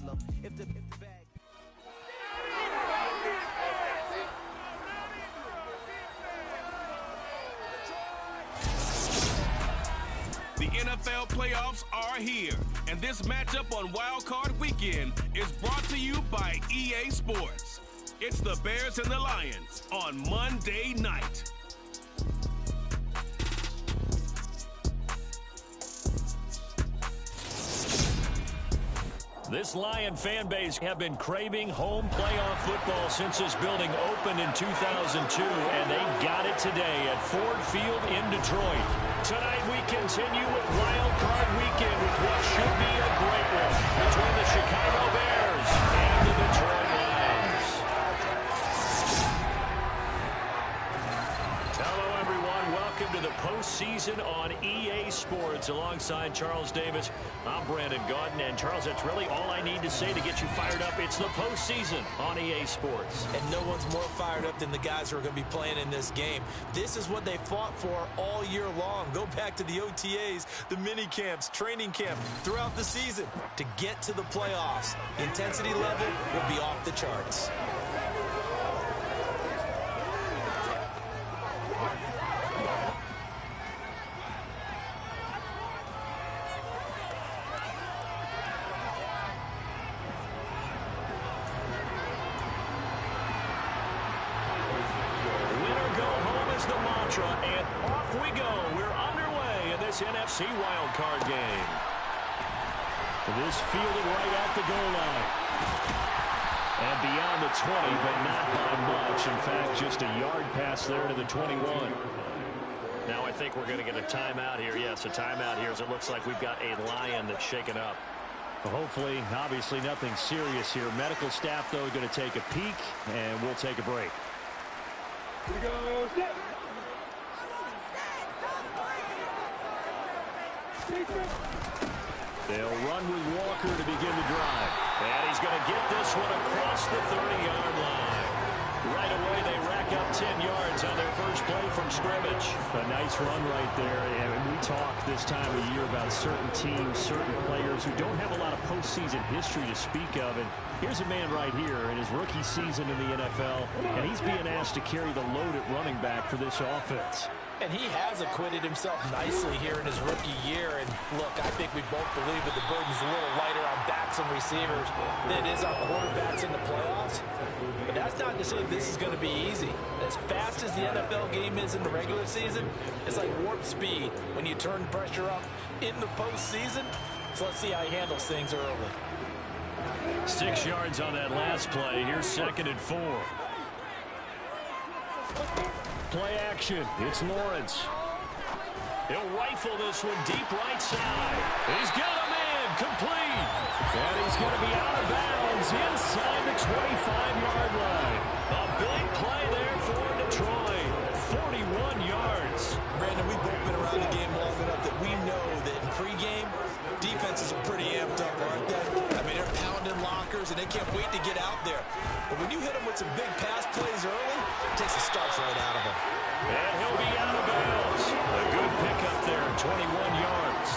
Muslim. If the bag. The NFL playoffs are here, and this matchup on WildCard Weekend is brought to you by EA Sports. It's the Bears and the Lions on Monday night. This Lion fan base have been craving home playoff football since this building opened in 2002, and they've got it today at Ford Field in Detroit. Tonight we continue with Wild Card Weekend with what should be a great one between the Chicago Bears and the Detroit Lions. Hello everyone, welcome to the postseason on EA Sports alongside Charles Davis. I'm Brandon Gaudin, and Charles, that's really all I need to say to get you fired up. It's the postseason on EA Sports. And no one's more fired up than the guys who are going to be playing in this game. This is what they fought for all year long. Go back to the OTAs, the mini camps, training camp, throughout the season to get to the playoffs. The intensity level will be off the charts. And off we go. We're underway in this NFC wildcard game. This fielded right at the goal line. And beyond the 20, but not by much. In fact, just a yard pass there to the 21. Now I think we're going to get a timeout here. Yes, a timeout here as it looks like we've got a Lion that's shaken up. Well, hopefully, obviously nothing serious here. Medical staff, though, going to take a peek, and we'll take a break. Here we go. They'll run with Walker to begin the drive. And he's going to get this one across the 30-yard line. Right away, they rack up 10 yards on their first play from scrimmage. A nice run right there. And we talk this time of year about certain teams, certain players who don't have a lot of postseason history to speak of. And here's a man right here in his rookie season in the NFL, and he's being asked to carry the load at running back for this offense. And he has acquitted himself nicely here in his rookie year. And look, I think we both believe that the burden's a little lighter on backs and receivers than it is on quarterbacks in the playoffs. But that's not to say this is going to be easy. As fast as the NFL game is in the regular season, it's like warp speed when you turn pressure up in the postseason. So let's see how he handles things early. 6 yards on that last play. Here's 2nd and 4. Play action. It's Lawrence. He'll rifle this one deep right side. He's got a man complete. And he's going to be out of bounds inside the 25-yard line. A big play there for Detroit. 41 yards. Brandon, we've both been around the game long enough that we know that in pregame, defenses are pretty amped up, aren't they? I mean, they're pounding lockers, and they can't wait to get out there. But when you hit them with some big pass plays early, it takes the starch right out of them. And he'll be out of bounds. A good pickup there, 21 yards.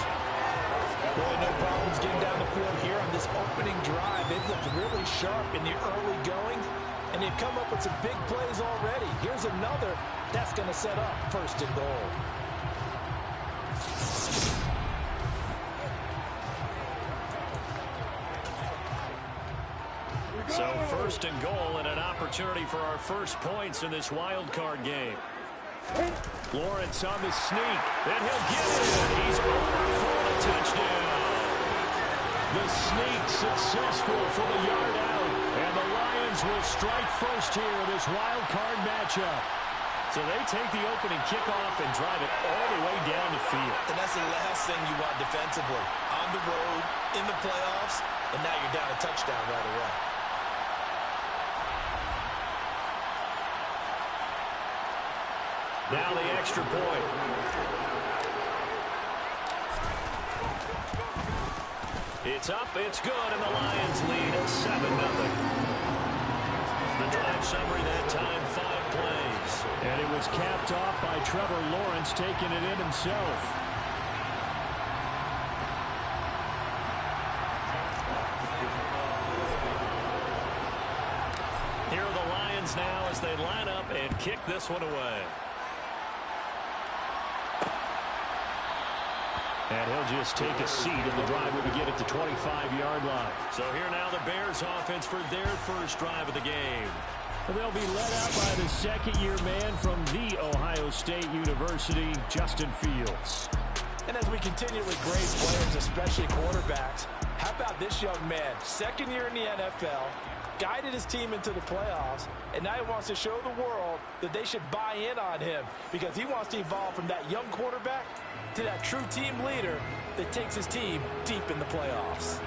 Boy, no problems getting down the field here on this opening drive. They've looked really sharp in the early going, and they've come up with some big plays already. Here's another that's going to set up 1st and goal. So 1st and goal and an opportunity for our first points in this wild card game. Lawrence on the sneak, and he'll get it. He's over for a touchdown. The sneak successful for the yard out, and the Lions will strike first here in this wild card matchup. So they take the opening kickoff and drive it all the way down the field. And that's the last thing you want defensively. On the road, in the playoffs, and now you're down a touchdown right away. Now the extra point. It's up, it's good, and the Lions lead at 7-0. The drive summary that time, 5 plays. And it was capped off by Trevor Lawrence taking it in himself. Lions now as they line up and kick this one away. And he'll just take a seat, and the drive will begin at the 25-yard line. So here now the Bears offense for their first drive of the game. They'll be led out by the second-year man from The Ohio State University, Justin Fields. And as we continually grade players, especially quarterbacks, how about this young man, second year in the NFL, guided his team into the playoffs, and now he wants to show the world that they should buy in on him because he wants to evolve from that young quarterback to that true team leader that takes his team deep in the playoffs.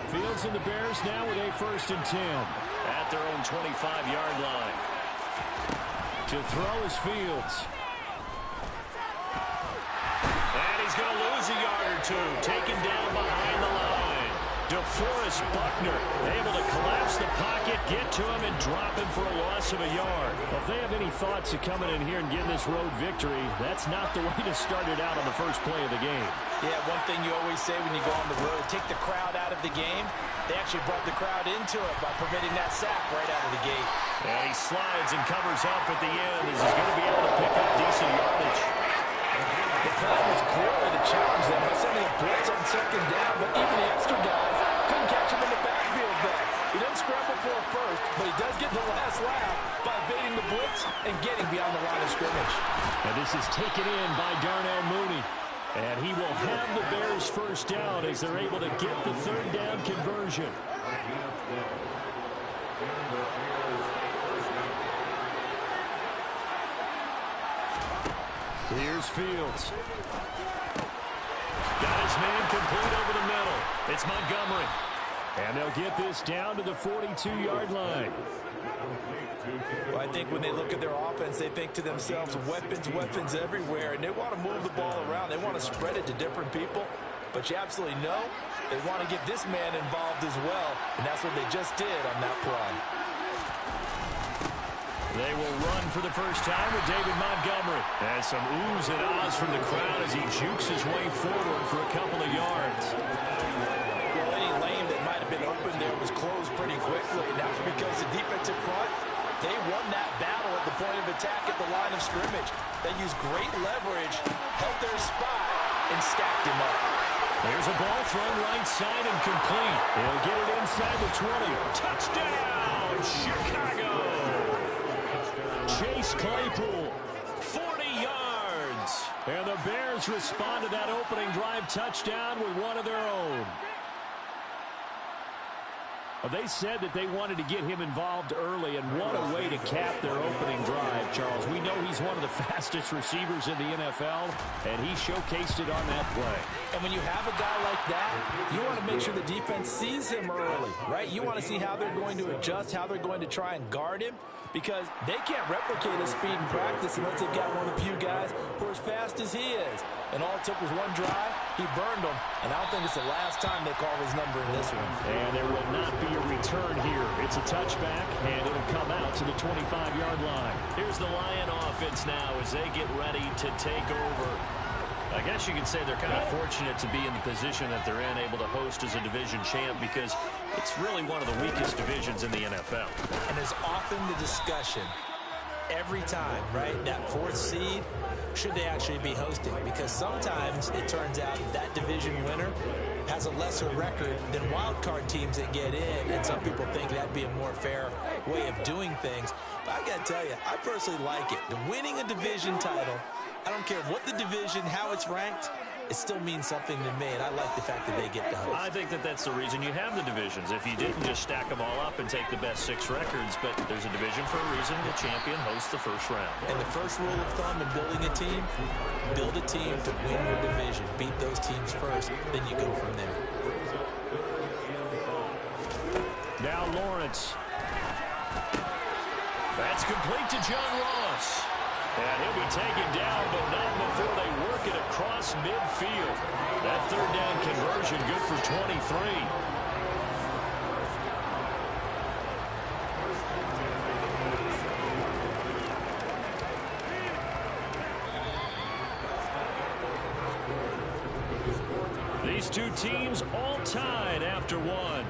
Fields and the Bears now with a 1st and 10 at their own 25-yard line. To throw is Fields. And he's going to lose a yard or two. Taken down behind the line. DeForest Buckner able to collapse the pocket, get to him, and drop him for a loss of a yard. Well, if they have any thoughts of coming in here and getting this road victory, that's not the way to start it out on the first play of the game. Yeah, one thing you always say when you go on the road, take the crowd out of the game. They actually brought the crowd into it by permitting that sack right out of the gate. And he slides and covers up at the end as he's going to be able to pick up decent yardage. The plan was clearly to challenge them by sending a blitz on second down, but even the extra guys couldn't catch him in the backfield there. He doesn't scramble for a first, but he does get the last laugh by evading the blitz and getting beyond the line of scrimmage. And this is taken in by Darnell Mooney. And he will have the Bears first down as they're able to get the 3rd down conversion. Here's Fields. Got his man complete over the middle. It's Montgomery. And they'll get this down to the 42-yard line. Well, I think when they look at their offense, they think to themselves, weapons everywhere, and they want to move the ball around. They want to spread it to different people. But you absolutely know they want to get this man involved as well, and that's what they just did on that play. They will run for the first time with David Montgomery. And some oohs and ahs from the crowd as he jukes his way forward for a couple of yards. Well, any lane that might have been open there was closed pretty quickly, and that's because the defensive front, they won that battle at the point of attack at the line of scrimmage. They used great leverage, held their spot, and stacked him up. There's a ball thrown right side and complete. They'll get it inside the 20. Touchdown, Chicago! Chase Claypool, 40 yards. And the Bears respond to that opening drive touchdown with one of their own. Well, they said that they wanted to get him involved early, and what a way to cap their opening drive, Charles. We know he's one of the fastest receivers in the NFL, and he showcased it on that play. And when you have a guy like that, you want to make sure the defense sees him early, right? You want to see how they're going to adjust, how they're going to try and guard him, because they can't replicate his speed in practice unless they've got one of the few guys who are as fast as he is. And all it took was one drive. He burned them. And I don't think it's the last time they call his number in this one. And there will not be a return here. It's a touchback, and it'll come out to the 25-yard line. Here's the Lion offense now as they get ready to take over. I guess you could say they're kind of fortunate to be in the position that they're in, able to host as a division champ, because it's really one of the weakest divisions in the NFL. And there's often the discussion every time, right, that 4th seed, should they actually be hosting? Because sometimes it turns out that division winner has a lesser record than wild card teams that get in, and some people think that'd be a more fair way of doing things. But I got to tell you, I personally like it. The winning a division title, I don't care what the division, how it's ranked, it still means something to me, and I like the fact that they get to host. I think that that's the reason you have the divisions. If you didn't just stack them all up and take the best 6 records, but there's a division for a reason. The champion hosts the first round. And the first rule of thumb in building a team, build a team to win your division. Beat those teams first, then you go from there. Now Lawrence. That's complete to John Ross. And he'll be taken down, but not before they work it across midfield. That 3rd down conversion good for 23. These two teams all tied after one.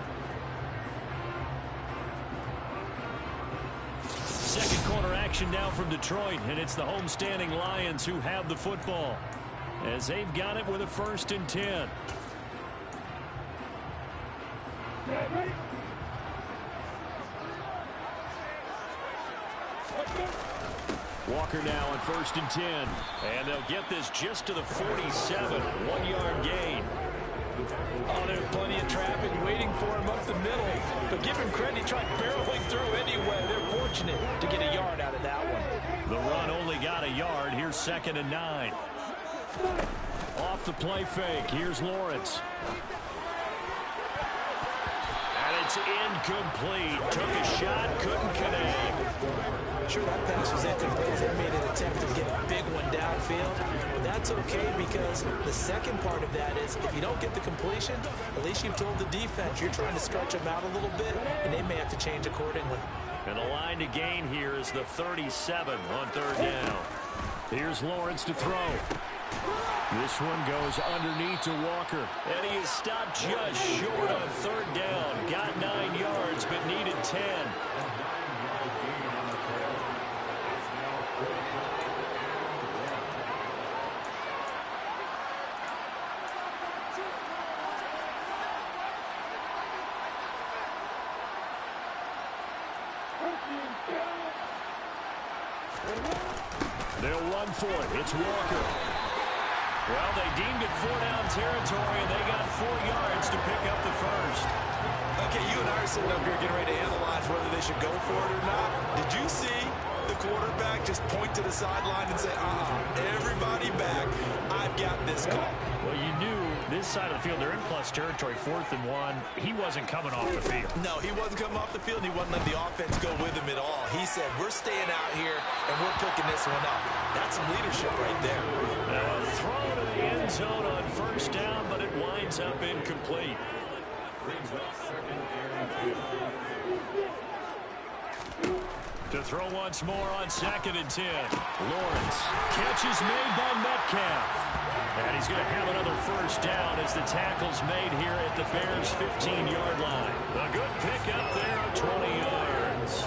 corner action now from Detroit, and it's the homestanding Lions who have the football as they've got it with a 1st and 10. Walker now on 1st and 10. And they'll get this just to the 47. 1-yard gain. Oh, there's plenty of traffic waiting for him up the middle. But give him credit, he tried barreling through anyway. They're fortunate to get a yard out of that one. The run only got a yard. Here's 2nd and 9. Off the play fake. Here's Lawrence. And it's incomplete. Took a shot, couldn't connect. Sure, that pass was incomplete. They made an attempt to get a big one downfield. But that's okay because the second part of that is if you don't get the completion, at least you've told the defense you're trying to stretch them out a little bit, and they may have to change accordingly. And the line to gain here is the 37 on 3rd down. Here's Lawrence to throw. This one goes underneath to Walker. And he is stopped just short on 3rd down. Got 9 yards, but needed 10. They'll run for it. It's Walker. Well, they deemed it 4-down territory, and they got 4 yards to pick up the 1st. Okay, you and I are sitting up here getting ready to analyze whether they should go for it or not. Did you see the quarterback just point to the sideline and say, everybody back, I've got this call? Well, you knew this side of the field, they're in plus territory, 4th and 1. He wasn't coming off the field. No, he wasn't coming off the field. He wasn't letting the offense go with him at all. He said, we're staying out here, and we're picking this one up. That's some leadership right there. Now a throw to the end zone on 1st down, but it winds up incomplete. To throw once more on 2nd and 10. Lawrence. Catch is made by Metcalf. And he's going to have another 1st down as the tackle's made here at the Bears' 15-yard line. A good pickup there of 20 yards.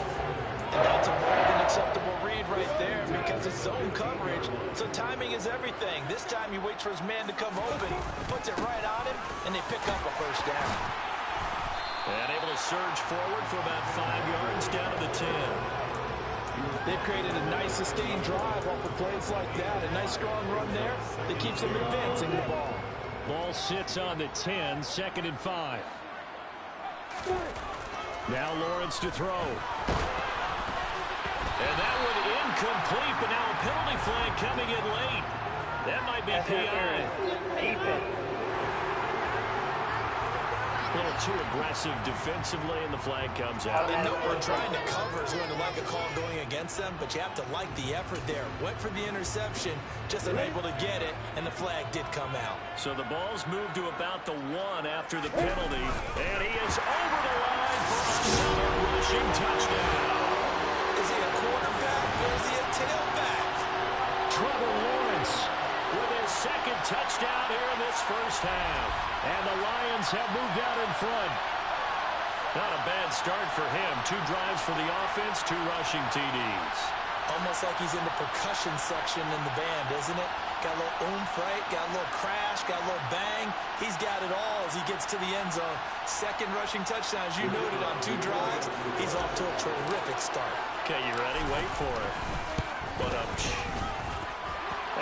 And that's a more than acceptable read right there because it's zone coverage, so timing is everything. This time he waits for his man to come open, puts it right on him, and they pick up a 1st down. And able to surge forward for about 5 yards down to the 10. They've created a nice sustained drive off of plays like that. A nice strong run there that keeps them advancing the ball. Ball sits on the 10, 2nd and 5. Now Lawrence to throw. And that one incomplete, but now a penalty flag coming in late. That might be PI. A little too aggressive defensively, and the flag comes out. They know we're trying to cover is going to like a call going against them, but you have to like the effort there. Went for the interception, just unable to get it, and the flag did come out. So the ball's moved to about the 1 after the penalty, and he is over the line for another rushing touchdown. Is he a quarterback or is he a tailback? Trevor Lawrence with his 2nd touchdown here in this 1st half. And the Lions have moved out in front. Not a bad start for him. 2 drives for the offense, 2 rushing TDs. Almost like he's in the percussion section in the band, isn't it? Got a little oomph, right? Got a little crash, got a little bang. He's got it all as he gets to the end zone. 2nd rushing touchdown, as you noted, on 2 drives. He's off to a terrific start. Okay, you ready? Wait for it. But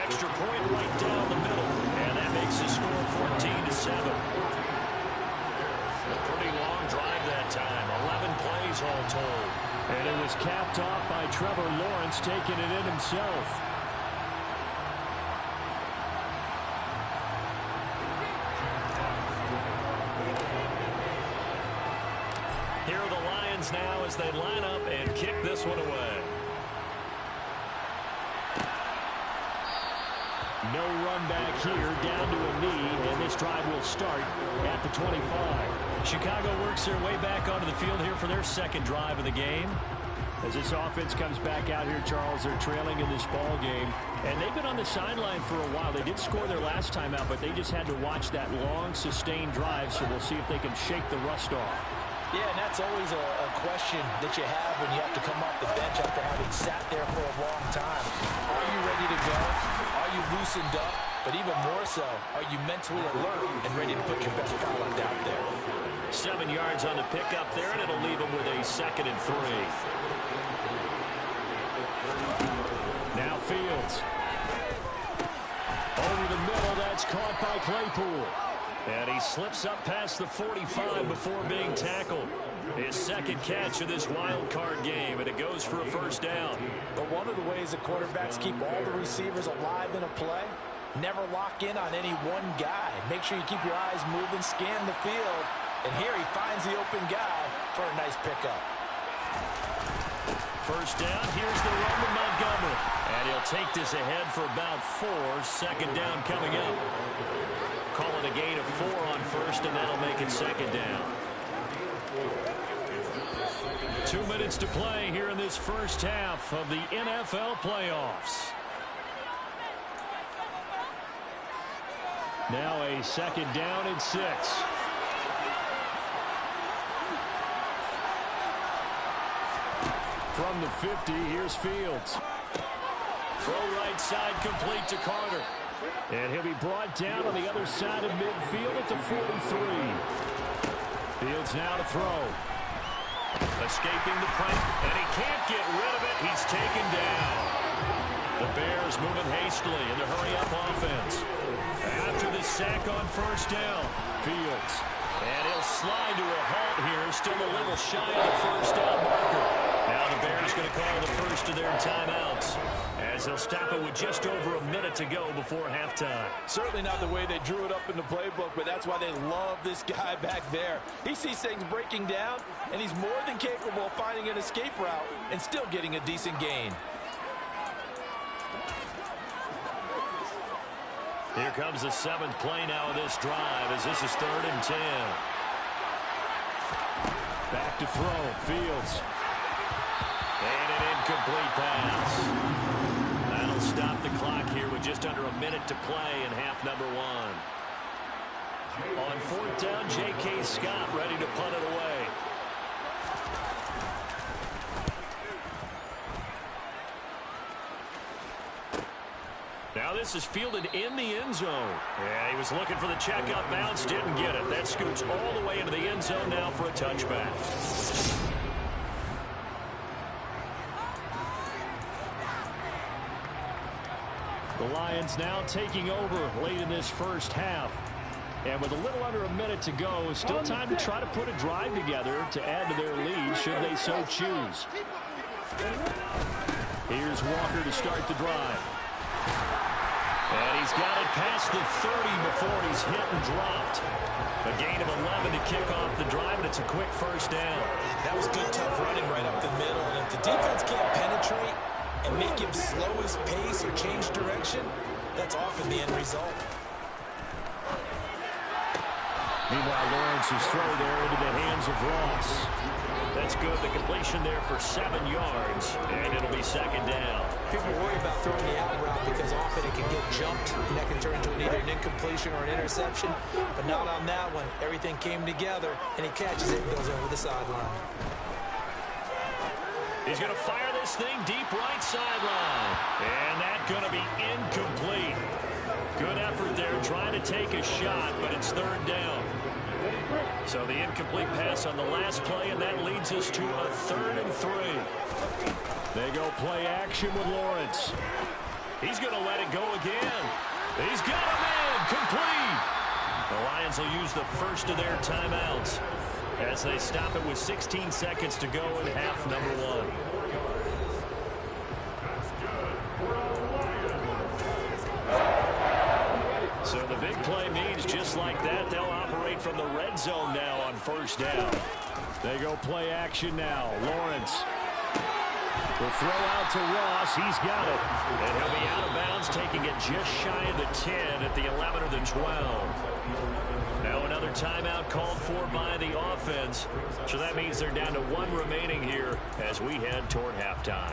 extra point right down the middle. And that makes the score 14-7. A pretty long drive that time. 11 plays all told. And it was capped off by Trevor Lawrence taking it in himself. Here are the Lions now as they line up and kick this one away. No run back here, down to a knee, and this drive will start at the 25. Chicago works their way back onto the field here for their 2nd drive of the game. As this offense comes back out here, Charles, they're trailing in this ball game. And they've been on the sideline for a while. They did score their last time out, but they just had to watch that long, sustained drive, so we'll see if they can shake the rust off. Yeah, and that's always a question that you have when you have to come off the bench after having sat there for a long time. Are you ready to go? Are you loosened up? But even more so, are you mentally alert and ready to put your best talent out there? 7 yards on the pickup there, and it'll leave him with a 2nd and 3. Now Fields. Over the middle, that's caught by Claypool. And he slips up past the 45 before being tackled. His 2nd catch of this wild card game, and it goes for a 1st down. But one of the ways that quarterbacks keep all the receivers alive in a play, never lock in on any one guy. Make sure you keep your eyes moving, scan the field. And here he finds the open guy for a nice pickup. 1st down, here's the run to Montgomery. And he'll take this ahead for about 4. 2nd down coming up. Call it a gain of 4 on 1st, and that'll make it 2nd down. 2 minutes to play here in this 1st half of the NFL playoffs. Now a 2nd down and 6. From the 50, here's Fields. Throw right side complete to Carter. And he'll be brought down on the other side of midfield at the 43. Fields now to throw. Escaping the fight, and he can't get rid of it. He's taken down. The Bears moving hastily in the hurry-up offense. After the sack on 1st down, Fields. And he'll slide to a halt here, still a little shy of the 1st down marker. Now the Bears going to call the 1st of their timeouts, as they'll stop it with just over a minute to go before halftime. Certainly not the way they drew it up in the playbook, but that's why they love this guy back there. He sees things breaking down, and he's more than capable of finding an escape route and still getting a decent gain. Here comes the 7th play now of this drive, as this is 3rd and 10. Back to throw, Fields. And an incomplete pass. That'll stop the clock here with just under a minute to play in half number 1. On 4th down, J.K. Scott ready to punt it away. Now this is fielded in the end zone. Yeah, he was looking for the checkup bounce, didn't get it. That scoots all the way into the end zone now for a touchback. The Lions now taking over late in this 1st half. And with a little under a minute to go, still time to try to put a drive together to add to their lead should they so choose. Here's Walker to start the drive. And he's got it past the 30 before he's hit and dropped. A gain of 11 to kick off the drive, and it's a quick 1st down. That was good, tough running right up the middle. And if the defense can't penetrate and make him slow his pace or change direction, that's often the end result. Meanwhile, Lawrence's throw there into the hands of Ross. That's good. The completion there for 7 yards, and it'll be 2nd down. People worry about throwing the out route because often it can get jumped, and that can turn into either an incompletion or an interception. But not on that one. Everything came together, and he catches it and goes over the sideline. He's going to fire this thing deep right sideline. And that's going to be incomplete. Good effort there trying to take a shot, but it's 3rd down. So the incomplete pass on the last play, and that leads us to a 3rd and 3. They go play action with Lawrence. He's going to let it go again. He's got him in, complete. The Lions will use the 1st of their timeouts as they stop it with 16 seconds to go in half number 1. So the big play means just like that, they'll operate from the red zone now on 1st down. They go play action now. Lawrence. The throw out to Ross. He's got it. And he'll be out of bounds, taking it just shy of the 10 at the 11 or the 12. Now another timeout called for by the offense. So that means they're down to 1 remaining here as we head toward halftime.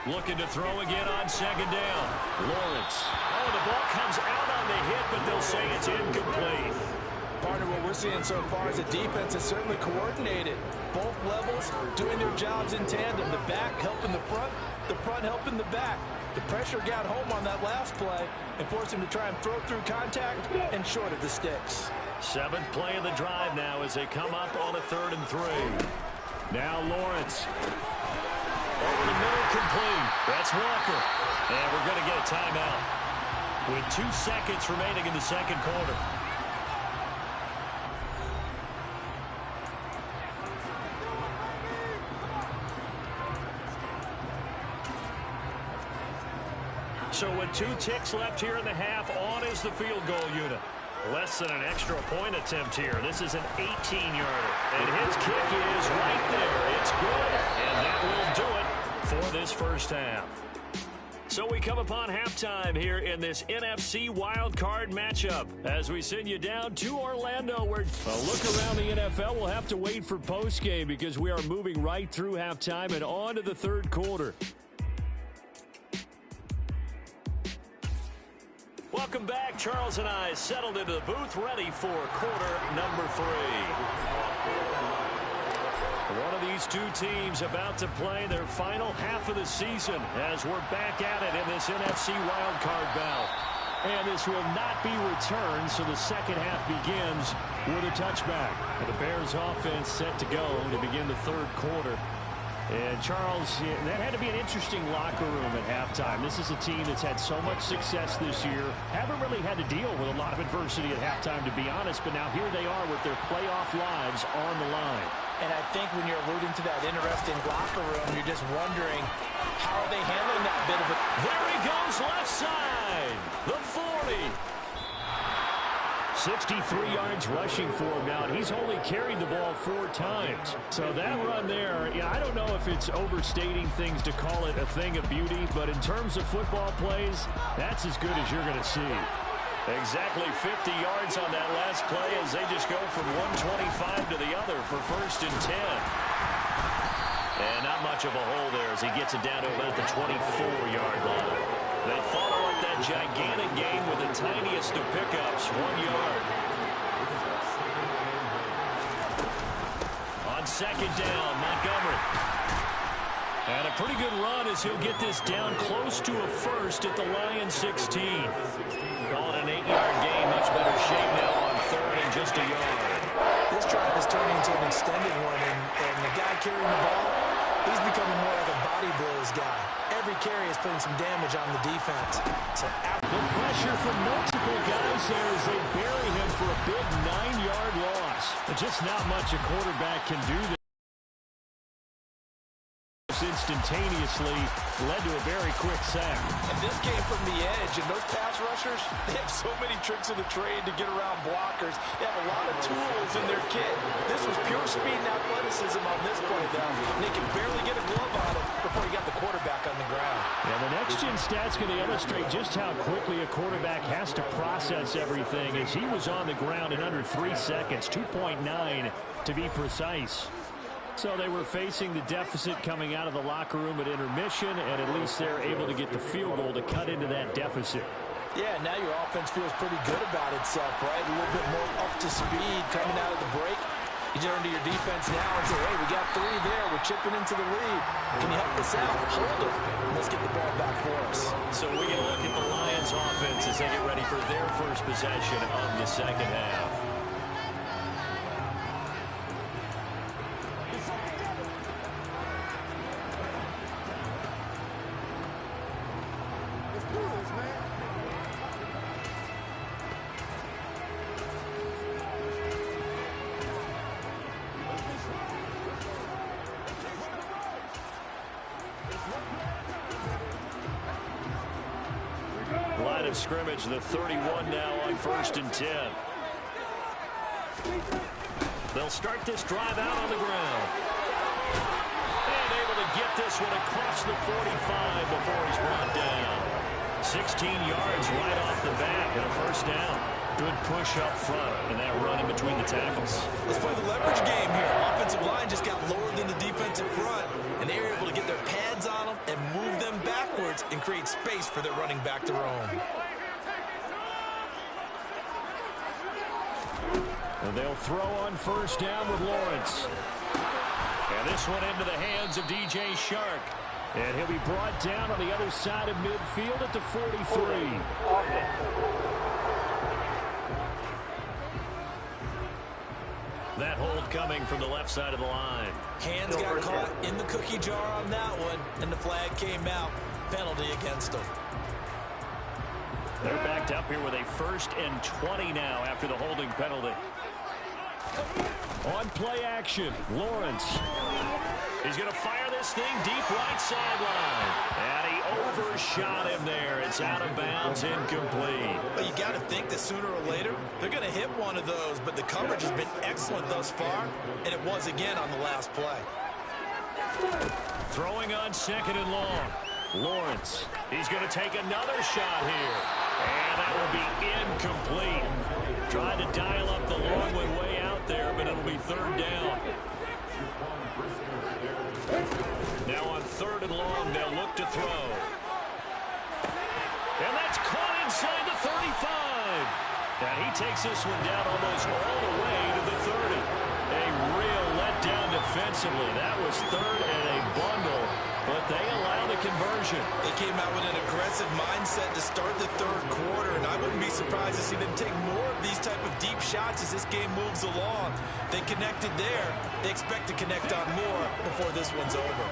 Looking to throw again on second down. Lawrence. Oh, the ball comes out on the hit, but they'll say it's incomplete. Partner, what we're seeing so far is the defense is certainly coordinated. Both levels doing their jobs in tandem. The back helping the front helping the back. The pressure got home on that last play and forced him to try and throw through contact and shorted the sticks. 7th play of the drive now as they come up on a 3rd and 3. Now Lawrence. Over the middle, complete. That's Walker. And we're going to get a timeout with 2 seconds remaining in the second quarter. So with 2 ticks left here in the half, on is the field goal unit. Less than an extra point attempt here. This is an 18-yarder. And his kick is right there. It's good, and that will do it for this first half. So we come upon halftime here in this NFC wildcard matchup as we send you down to Orlando, where a look around the NFL will have to wait for postgame because we are moving right through halftime and on to the 3rd quarter. Welcome back. Charles and I settled into the booth, ready for quarter number 3. One of these 2 teams about to play their final half of the season as we're back at it in this NFC wildcard bout. And this will not be returned, so the second half begins with a touchback. The Bears offense set to go to begin the 3rd quarter. And Charles, that had to be an interesting locker room at halftime. This is a team that's had so much success this year. Haven't really had to deal with a lot of adversity at halftime, to be honest. But now here they are with their playoff lives on the line. And I think when you're alluding to that interesting locker room, you're just wondering, how are they handling that bit of it? There he goes, left side. The 40. 63 yards rushing for him now, and he's only carried the ball 4 times. So that run there, I don't know if it's overstating things to call it a thing of beauty, but in terms of football plays, that's as good as you're going to see. Exactly 50 yards on that last play as they just go from 125 to the other for 1st and 10. And not much of a hole there as he gets it down to about the 24-yard line. They follow up that gigantic gain with the tiniest of pickups, 1 yard. On second down, Montgomery. And a pretty good run as he'll get this down close to a first at the Lions 16. Call it an 8-yard gain, much better shape now on 3rd and just a yard. This drive is turning into an extended one, and the guy carrying the ball, he's becoming more like a body blows guy. Every carry is putting some damage on the defense. So the pressure from multiple guys there as they bury him for a big 9-yard loss. But just not much a quarterback can do there. Instantaneously led to a very quick sack. And this came from the edge, and those pass rushers, they have so many tricks of the trade to get around blockers. They have a lot of tools in their kit. This was pure speed and athleticism on this play, though. They can barely get a glove on it before he got the quarterback on the ground. Yeah, the next-gen stats going to illustrate just how quickly a quarterback has to process everything, as he was on the ground in under 3 seconds, 2.9 to be precise. So they were facing the deficit coming out of the locker room at intermission, and at least they're able to get the field goal to cut into that deficit. Yeah, now your offense feels pretty good about itself, right? A little bit more up to speed coming out of the break. You turn to your defense now and say, hey, we got 3 there. We're chipping into the lead. Can you help us out? Hold it. Let's get the ball back for us. So we get a look at the Lions offense as they get ready for their first possession of the second half. Line of scrimmage, the 31 now on 1st and 10. They'll start this drive out on the ground. And able to get this one across the 45 before he's brought down. 16 yards right off the bat and a first down. Good push up front and that run in between the tackles. Let's play the leverage game here. Offensive line just got lower than the defensive front, and they were able to get their pads on them and move them and create space for their running back to roam. And they'll throw on first down with Lawrence. And this one into the hands of DJ Shark. And he'll be brought down on the other side of midfield at the 43. That hold coming from the left side of the line. Hands got caught in the cookie jar on that one, and the flag came out. Penalty against them. They're backed up here with a 1st and 20 now after the holding penalty. On play action, Lawrence. He's going to fire this thing deep right sideline. And he overshot him there. It's out of bounds, incomplete. But you got to think that sooner or later, they're going to hit one of those. But the coverage has been excellent thus far, and it was again on the last play. Throwing on 2nd and long. Lawrence. He's going to take another shot here. And that will be incomplete. Tried to dial up the long one way out there, but it'll be 3rd down. Now on 3rd and long, they'll look to throw. And that's caught inside the 35. And he takes this one down almost all the way to the 30. A real letdown defensively. That was 3rd and a bundle, but they allow the conversion. They came out with an aggressive mindset to start the 3rd quarter, and I wouldn't be surprised to see them take more of these type of deep shots as this game moves along. They connected there. They expect to connect on more before this one's over.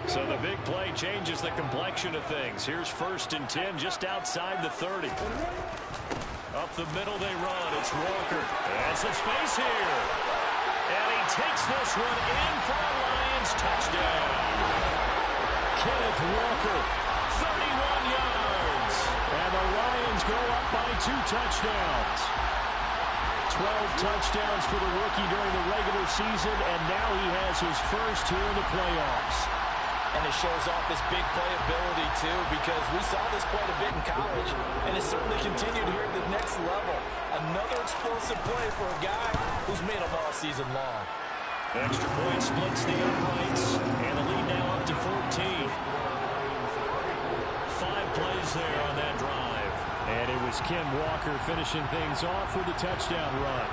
So the big play changes the complexion of things. Here's 1st and 10 just outside the 30. Up the middle they run. It's Walker. And some space here. And he takes this one in for a Lions touchdown. Kenneth Walker, 31 yards. And the Lions go up by 2 touchdowns. 12 touchdowns for the rookie during the regular season, and now he has his first here in the playoffs. And it shows off his big playability, too, because we saw this quite a bit in college, and it certainly continued here at the next level. Another explosive play for a guy who's made them all season long. Extra point splits the uprights, and the lead now up to 14. 5 plays there on that drive. And it was Ken Walker finishing things off with a touchdown run.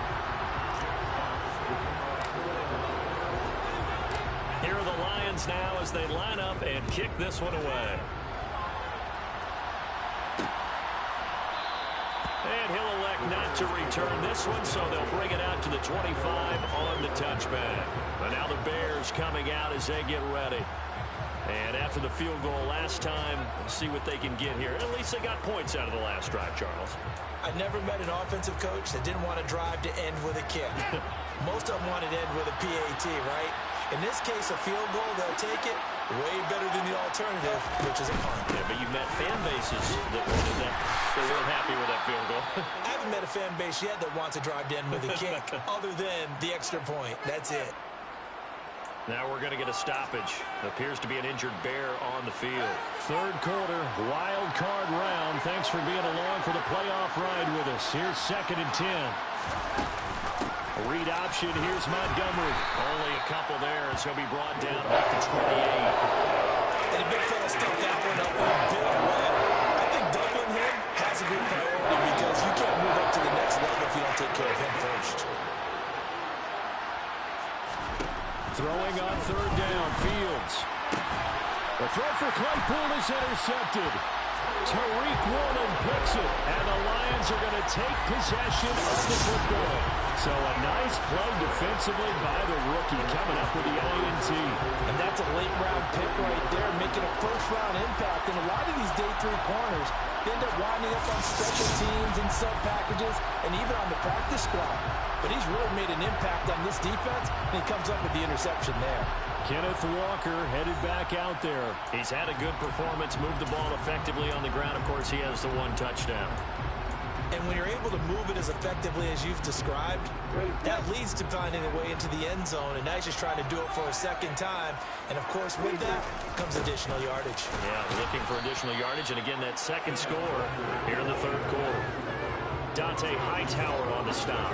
Here are the Lions now as they line up and kick this one away. And he'll elect not to return this one, so they'll bring it out to the 25 on the touchback. But now the Bears coming out as they get ready. And after the field goal last time, we'll see what they can get here. At least they got points out of the last drive, Charles. I never met an offensive coach that didn't want to drive to end with a kick. Most of them wanted to end with a PAT, right? In this case, a field goal, they'll take it way better than the alternative, which is a punt. Yeah, but you've met fan bases that wanted that. They weren't happy with that field goal. I haven't met a fan base yet that wants to drive to end with a kick, other than the extra point. That's it. Now we're going to get a stoppage. Appears to be an injured Bear on the field. 3rd quarter, wild card round. Thanks for being along for the playoff ride with us. Here's 2nd and 10. Read option. Here's Montgomery. Only a couple there as he'll be brought down about the 28. And a big fella stuffed that one up in a big way. I think doubling him has a big priority because you can't move up to the next level if you don't take care of him first. Throwing on 3rd down, Fields. The throw for Claypool is intercepted. Tariq Woolen picks it, and the Lions are going to take possession of the football. So a nice play defensively by the rookie coming up with the INT. And that's a late-round pick right there, making a first-round impact. And a lot of these day 3 corners, they end up winding up on special teams and sub-packages and even on the practice squad. But he's really made an impact on this defense, and he comes up with the interception there. Kenneth Walker headed back out there. He's had a good performance, moved the ball effectively on the ground. Of course, he has the 1 touchdown. And when you're able to move it as effectively as you've described, that leads to finding a way into the end zone. And now he's just trying to do it for a 2nd time. And, of course, with that comes additional yardage. Yeah, looking for additional yardage. And, again, that 2nd score here in the 3rd quarter. Dante Hightower on the stop.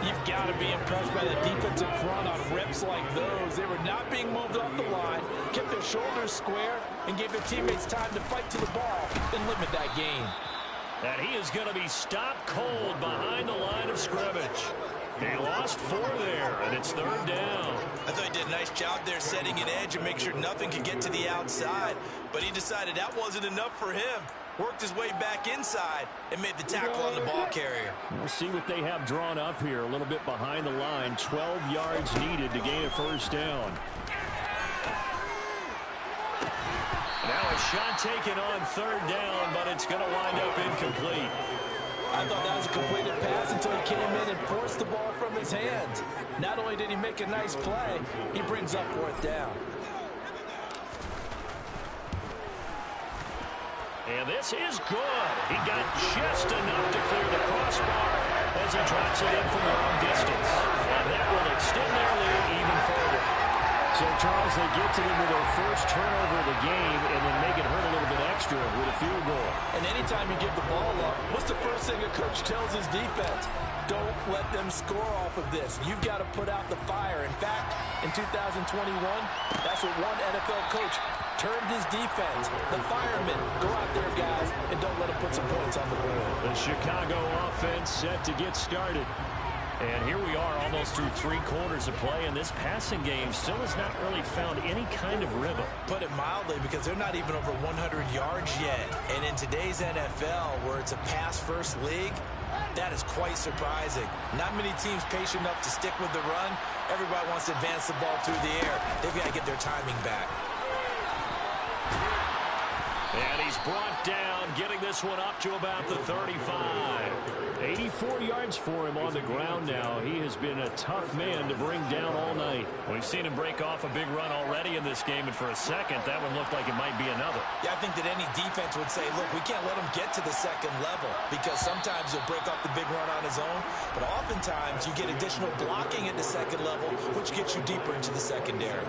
You've got to be impressed by the defensive front on rips like those. They were not being moved off the line, kept their shoulders square, and gave their teammates time to fight to the ball and limit that gain. And he is going to be stopped cold behind the line of scrimmage. He lost 4 there, and it's 3rd down. I thought he did a nice job there setting an edge and make sure nothing could get to the outside. But he decided that wasn't enough for him. Worked his way back inside and made the tackle on the ball carrier. We'll see what they have drawn up here. A little bit behind the line. 12 yards needed to gain a 1st down. Now a shot taken on 3rd down, but it's going to wind up incomplete. I thought that was a completed pass until he came in and forced the ball from his hands. Not only did he make a nice play, he brings up 4th down. And this is good. He got just enough to clear the crossbar as he drops it in from long distance. And that will extend their lead even further. So, Charles, they get to them with their first turnover of the game and then make it hurt a little bit extra with a field goal. And anytime you give the ball up, what's the first thing a coach tells his defense? Don't let them score off of this. You've got to put out the fire. In fact, in 2021, that's what one NFL coach turned his defense. The firemen, go out there, guys, and don't let them put some points on the board. The Chicago offense set to get started. And here we are almost through 3 quarters of play, and this passing game still has not really found any kind of rhythm. Put it mildly, because they're not even over 100 yards yet. And in today's NFL, where it's a pass-first league, that is quite surprising. Not many teams patient enough to stick with the run. Everybody wants to advance the ball through the air. They've got to get their timing back. And he's brought down, getting this one up to about the 35. 84 yards for him on the ground now. He has been a tough man to bring down all night. We've seen him break off a big run already in this game, and for a second, that one looked like it might be another. Yeah, I think that any defense would say, look, we can't let him get to the second level, because sometimes he'll break off the big run on his own, but oftentimes you get additional blocking at the second level, which gets you deeper into the secondary.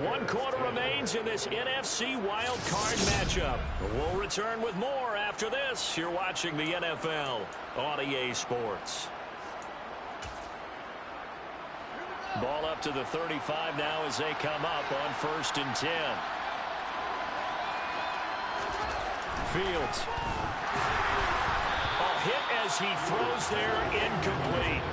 1 quarter remains in this NFC Wild Card matchup. We'll return with more after this. You're watching the NFL on EA Sports. Ball up to the 35 now as they come up on 1st and 10. Fields. A hit as he throws there, incomplete.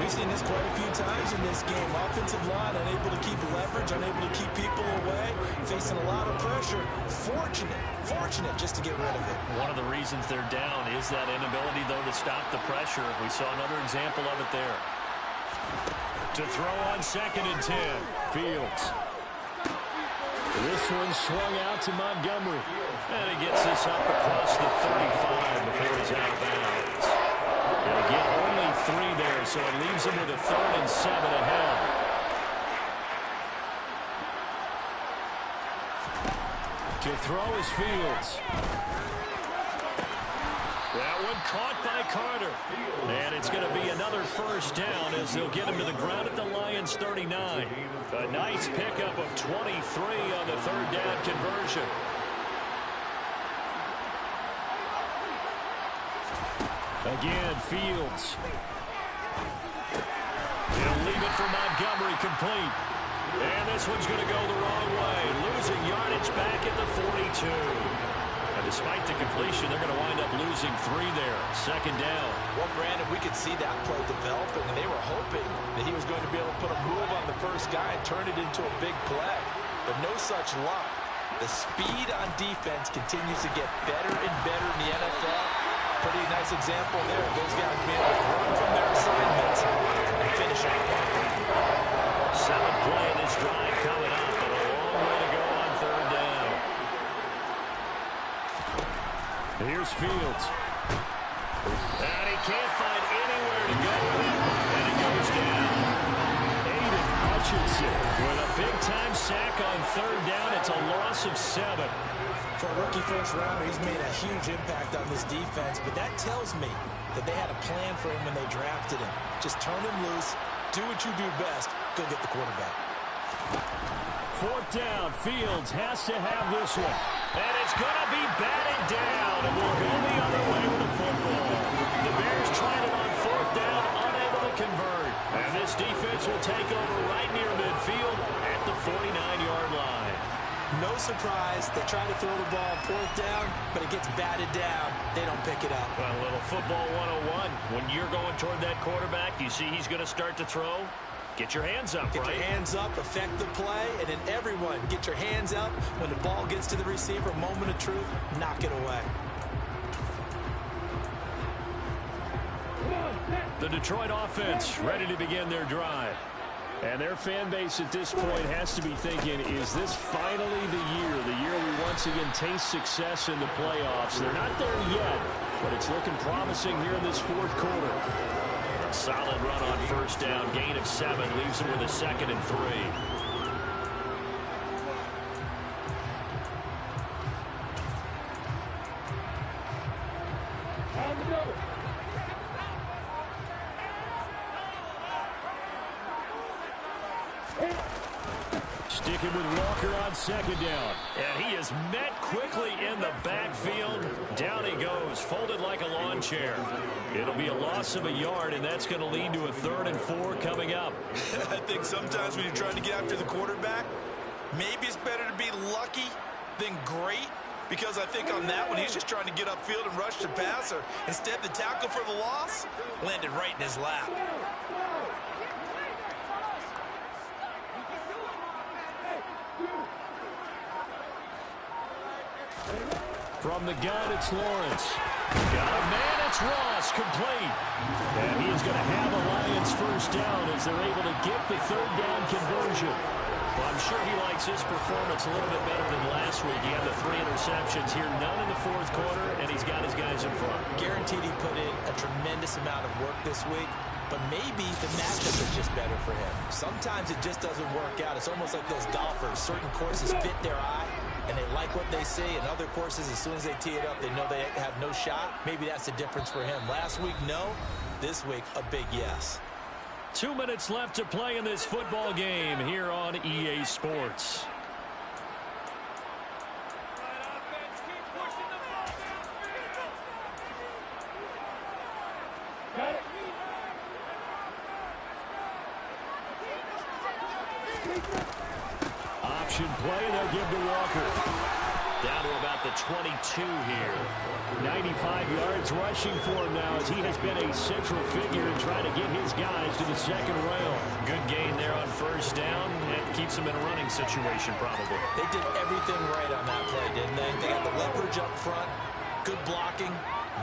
We've seen this quite a few times in this game. Offensive line unable to keep leverage, unable to keep people away, facing a lot of pressure. Fortunate just to get rid of it. One of the reasons they're down is that inability, though, to stop the pressure. We saw another example of it there. To throw on 2nd and 10. Fields. This one swung out to Montgomery. And he gets this up across the 35 before he's out of bounds. And again, only 3 there, so it leaves him with a 3rd and 7 ahead. To throw is Fields. That one caught by Carter. And it's going to be another 1st down as they'll get him to the ground at the Lions' 39. A nice pickup of 23 on the 3rd down conversion. Again, Fields. He'll leave it for Montgomery, complete. And this one's going to go the wrong way. Losing yardage back at the 42. And despite the completion, they're going to wind up losing 3 there. 2nd down. Well, Brandon, we could see that play developing, and they were hoping that he was going to be able to put a move on the first guy and turn it into a big play. But no such luck. The speed on defense continues to get better and better in the NFL. Pretty nice example there. Those guys being able to run from their assignments and finish it. 7th play in this drive coming up, and a long way to go on 3rd down. Here's Fields. And he can't find anywhere to go with it, and it goes down. Aiden Hutchinson with a big-time sack on 3rd down. It's a loss of 7. For a rookie first-rounder, he's made a huge impact on this defense, but that tells me that they had a plan for him when they drafted him. Just turn him loose, do what you do best, go get the quarterback. 4th down, Fields has to have this one. And it's going to be batted down, and we'll go the other way with the football. The Bears tried it on 4th down, unable to to convert. And this defense will take over right near midfield at the 49-yard line. No surprise. They try to throw the ball fourth down, but it gets batted down. They don't pick it up. Well, a little football 101. When you're going toward that quarterback, you see he's going to start to throw. Get your hands up, Get your hands up, affect the play, and then everyone get your hands up. When the ball gets to the receiver, moment of truth, knock it away. The Detroit offense ready to begin their drive. And their fan base at this point has to be thinking, is this finally the year we once again taste success in the playoffs? They're not there yet, but it's looking promising here in this fourth quarter. A solid run on first down, gain of 7, leaves them with a 2nd and 3. Sticking with Walker on 2nd down. And he is met quickly in the backfield. Down he goes, folded like a lawn chair. It'll be a loss of a yard, and that's going to lead to a 3rd and 4 coming up. I think sometimes when you're trying to get after the quarterback, maybe it's better to be lucky than great. Because I think on that one, he's just trying to get upfield and rush the passer. Instead, the tackle for the loss landed right in his lap. From the gun, it's Lawrence. Got a man, it's Ross, complete. And he is going to have a Lions first down as they're able to get the 3rd down conversion. Well, I'm sure he likes his performance a little bit better than last week. He had the 3 interceptions here, none in the fourth quarter, and he's got his guys in front. Guaranteed he put in a tremendous amount of work this week, but maybe the matchup is just better for him. Sometimes it just doesn't work out. It's almost like those golfers. Certain courses fit their eye, and they like what they see. And other courses, as soon as they tee it up, they know they have no shot. Maybe that's the difference for him. Last week, no. This week, a big yes. 2 minutes left to play in this football game here on EA Sports. Option play, they'll give to Walker. Down to about the 22 here. 95 yards rushing for him now as he has been a central figure in trying to get his guys to the 2nd round. Good gain there on first down. It keeps him in a running situation probably. They did everything right on that play, didn't they? They got the leverage up front, good blocking,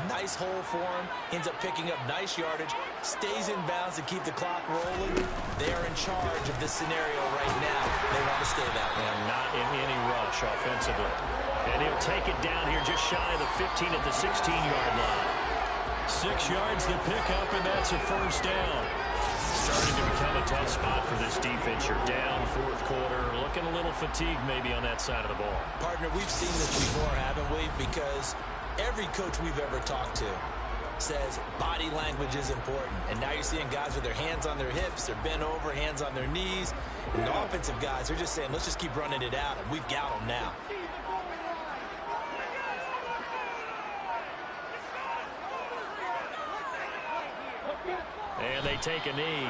nice hole for him, ends up picking up nice yardage, stays in bounds to keep the clock rolling. They are in charge of this scenario right now. They want to stay that way. And not in any rush offensively. And he'll take it down here just shy of the 15 at the 16-yard line. 6 yards to pick up, and that's a first down. Starting to become a tough spot for this defense. You're down fourth quarter, looking a little fatigued maybe on that side of the ball. Partner, we've seen this before, haven't we? Because every coach we've ever talked to says body language is important. And now you're seeing guys with their hands on their hips, they're bent over, hands on their knees. And the offensive guys, they're just saying, let's just keep running it out, and we've got them now. And they take a knee.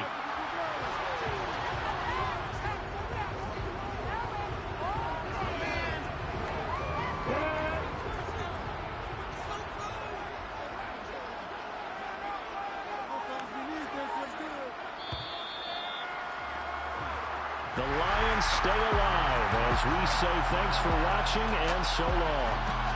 The Lions stay alive as we say thanks for watching and so long.